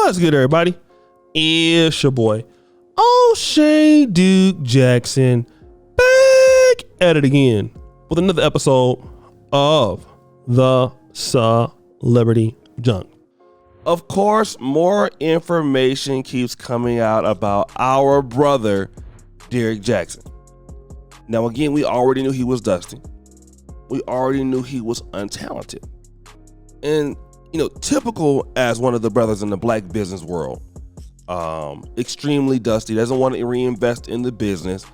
What's good, everybody? It's your boy, O'Shea Duke Jaxn, back at it again with another episode of the Celebrity Junk. Of course, more information keeps coming out about our brother, Derrick Jaxn. Now, again, we already knew he was dusty. We already knew he was untalented. And, typical as one of the brothers in the black business world, extremely dusty, doesn't want to reinvest in the business.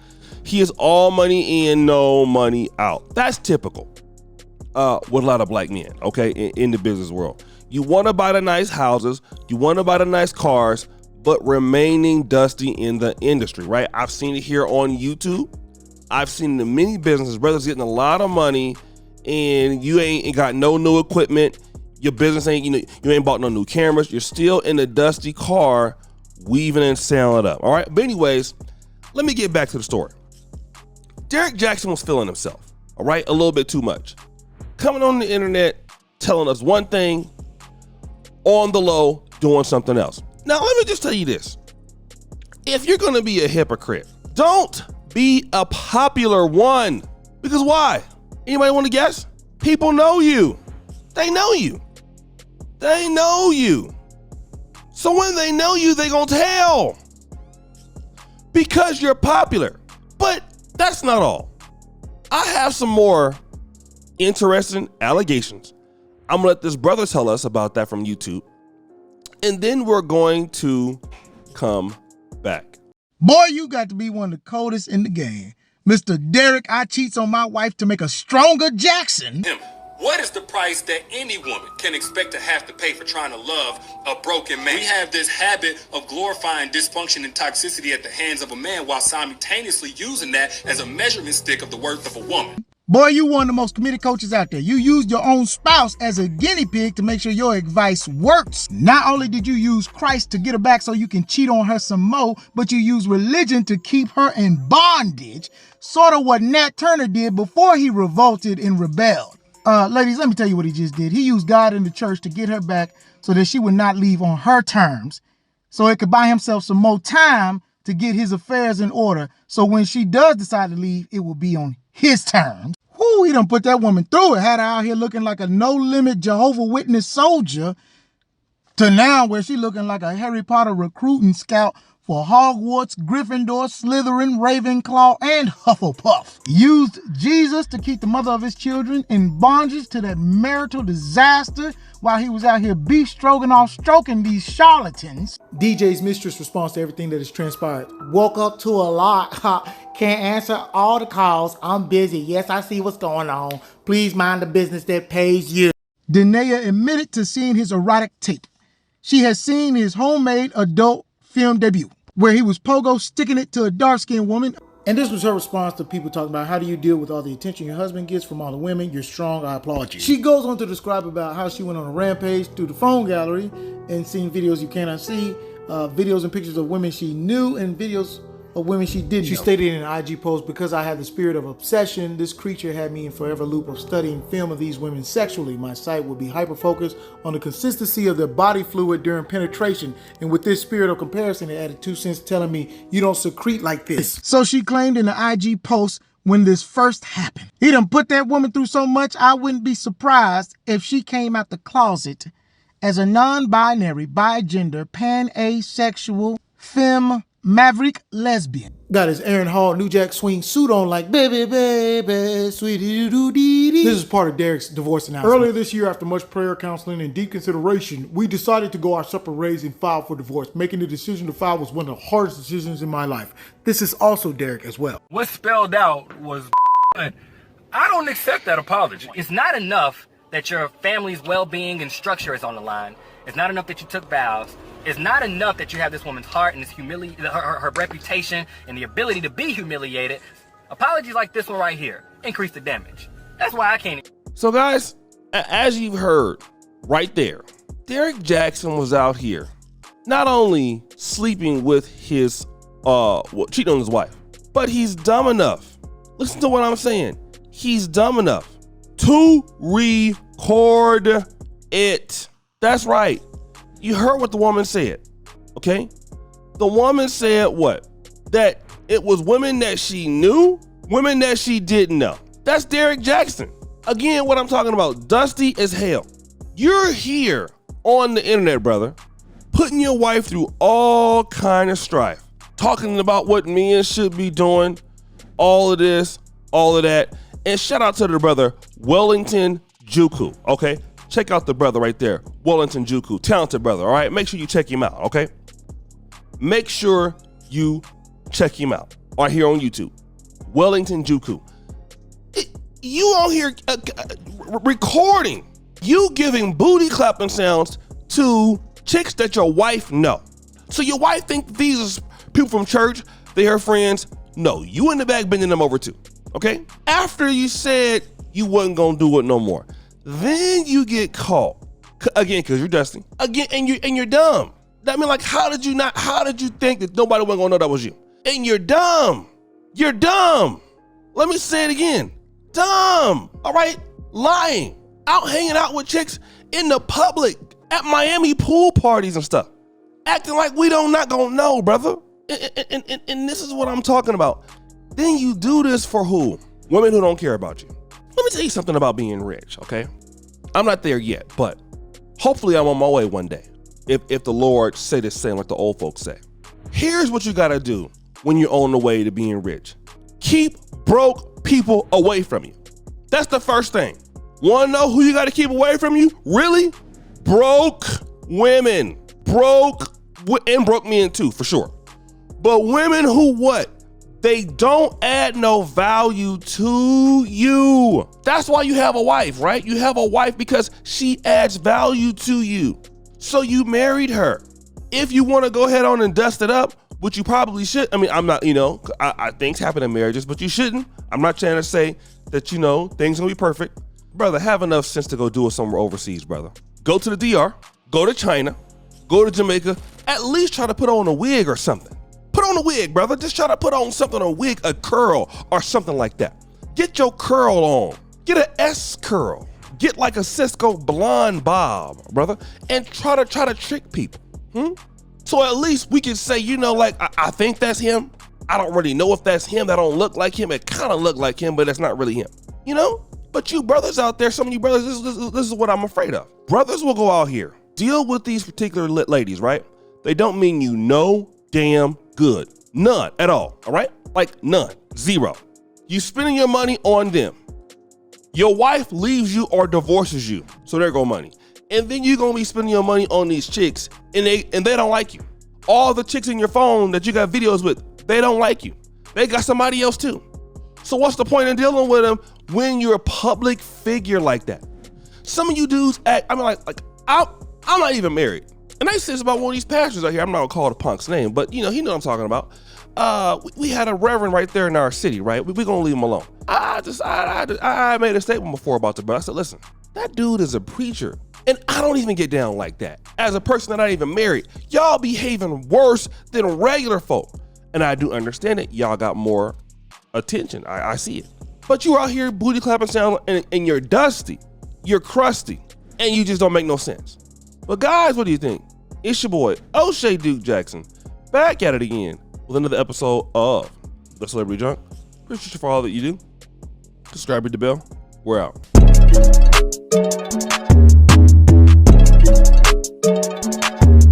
He is all money in, no money out. That's typical with a lot of black men, okay, in the business world. You want to buy the nice houses, you want to buy the nice cars, but remaining dusty in the industry, right? I've seen it here on YouTube. I've seen the many businesses, brothers getting a lot of money, and you ain't got no new equipment. Your business ain't, you ain't bought no new cameras. You're still in a dusty car, weaving and sailing it up. All right. But anyways, let me get back to the story. Derrick Jaxn was feeling himself. All right. A little bit too much. Coming on the internet, telling us one thing, on the low, doing something else. Now, let me just tell you this. If you're going to be a hypocrite, don't be a popular one. Because why? Anybody want to guess? People know you. They know you. They know you. So when they know you, they gonna tell. Because you're popular. But that's not all. I have some more interesting allegations. I'm gonna let this brother tell us about that from YouTube. And then we're going to come back. Boy, you got to be one of the coldest in the game. Mr. Derrick, I cheats on my wife to make a stronger Jaxn. What is the price that any woman can expect to have to pay for trying to love a broken man? We have this habit of glorifying dysfunction and toxicity at the hands of a man while simultaneously using that as a measurement stick of the worth of a woman. Boy, you one of the most committed coaches out there. You used your own spouse as a guinea pig to make sure your advice works. Not only did you use Christ to get her back so you can cheat on her some more, but you used religion to keep her in bondage, sort of what Nat Turner did before he revolted and rebelled. Ladies, let me tell you what he just did. He used God and the church to get her back so that she would not leave on her terms, so it could buy himself some more time to get his affairs in order. So when she does decide to leave, it will be on his terms. Whoo, he done put that woman through it. Had her out here looking like a no-limit Jehovah's Witness soldier to now where she looking like a Harry Potter recruiting scout for Hogwarts, Gryffindor, Slytherin, Ravenclaw, and Hufflepuff. Used Jesus to keep the mother of his children in bondage to that marital disaster while he was out here beef stroking these charlatans. DJ's mistress responds to everything that has transpired. Woke up to a lot. Can't answer all the calls. I'm busy. Yes, I see what's going on. Please mind the business that pays you. Danae admitted to seeing his erotic tape. She has seen his homemade adult film debut, where he was pogo sticking it to a dark-skinned woman. And this was her response to people talking about, how do you deal with all the attention your husband gets from all the women? You're strong, I applaud you. She goes on to describe about how she went on a rampage through the phone gallery and seen videos you cannot see, videos and pictures of women she knew and videos of women she didn't know. She stated in an IG post, because I had the spirit of obsession, this creature had me in forever loop of studying film of these women sexually. My sight would be hyper-focused on the consistency of their body fluid during penetration. And with this spirit of comparison, it added 2 cents telling me, you don't secrete like this. So she claimed in the IG post when this first happened. He done put that woman through so much, I wouldn't be surprised if she came out the closet as a non-binary, bi-gender, pan-asexual, femme, maverick lesbian. Got his Aaron Hall New Jack Swing suit on like, baby, baby, sweetie doo dee dee. This is part of Derrick's divorce announcement. Earlier this year, after much prayer, counseling, and deep consideration, we decided to go our separate ways and file for divorce. Making the decision to file was one of the hardest decisions in my life. This is also Derrick as well. What spelled out was, I don't accept that apology. It's not enough that your family's well-being and structure is on the line. It's not enough that you took vows. It's not enough that you have this woman's heart and this her reputation and the ability to be humiliated. Apologies like this one right here increase the damage. That's why I can't. So guys, as you've heard right there, Derrick Jaxn was out here not only sleeping with his, cheating on his wife, but he's dumb enough. Listen to what I'm saying. He's dumb enough to record it. That's right. You heard what the woman said, okay? The woman said what? That it was women that she knew, women that she didn't know. That's Derrick Jaxn. Again, what I'm talking about, dusty as hell. You're here on the internet, brother, putting your wife through all kind of strife, talking about what men should be doing, all of this, all of that. And shout out to the brother, Wellington Juku, okay? Check out the brother right there, Wellington Juku, talented brother, all right? Make sure you check him out, okay? Make sure you check him out right here on YouTube, Wellington Juku. You on here recording, you giving booty clapping sounds to chicks that your wife know. So your wife think these are people from church, they her friends. No, you in the back bending them over too, okay? After you said you wasn't gonna do it no more, then you get caught again because you're dusty again, and you're dumb. That mean, like, how did you think that nobody wasn't gonna know that was you? And you're dumb. You're dumb. Let me say it again. Dumb. All right, lying, out hanging out with chicks in the public at Miami pool parties and stuff, acting like we not gonna know, brother. And this is what I'm talking about. Then you do this for who? Women who don't care about you. Let me tell you something about being rich, okay? I'm not there yet, but hopefully I'm on my way one day. If the Lord say the same like the old folks say. Here's what you gotta do when you're on the way to being rich. Keep broke people away from you. That's the first thing. Wanna know who you gotta keep away from you? Really? Broke women. Broke men too, for sure. But women who what? They don't add no value to you. That's why you have a wife, right? You have a wife because she adds value to you. So you married her. If you want to go ahead on and dust it up, which you probably should. I mean, I'm not, I things happen in marriages, but you shouldn't. I'm not trying to say that, things gonna be perfect. Brother, have enough sense to go do it somewhere overseas, brother. Go to the DR, go to China, go to Jamaica, at least try to put on a wig or something. Put on a wig, brother. Just try to put on something, a wig, a curl, or something like that. Get your curl on. Get an S curl. Get like a Cisco blonde bob, brother, and try to trick people. So at least we can say, I think that's him. I don't really know if that's him. That don't look like him. It kind of look like him, but it's not really him. But you brothers out there, some of you brothers, this is what I'm afraid of. Brothers will go out here, deal with these particular ladies, right? They don't mean you no damn good. None at all right? Like none, zero. You spending your money on them. Your wife leaves you or divorces you, so there go money. And then you're gonna be spending your money on these chicks, and they don't like you. All the chicks in your phone that you got videos with, they don't like you. They got somebody else too. So what's the point in dealing with them when you're a public figure like that? Some of you dudes act, I'm not even married. And I say this about one of these pastors out here. I'm not gonna call the punk's name, but he know what I'm talking about. We had a reverend right there in our city, right? We're gonna leave him alone. I made a statement before about the brother. I said, listen, that dude is a preacher, and I don't even get down like that. As a person that I ain't even married, y'all behaving worse than regular folk. And I do understand it. Y'all got more attention. I see it. But you out here booty clapping sound, and you're dusty, you're crusty, and you just don't make no sense. But guys, what do you think? It's your boy, O'Shea Duke Jaxn, back at it again with another episode of The Celebrity Junk. Appreciate you for all that you do. Subscribe, hit the bell. We're out.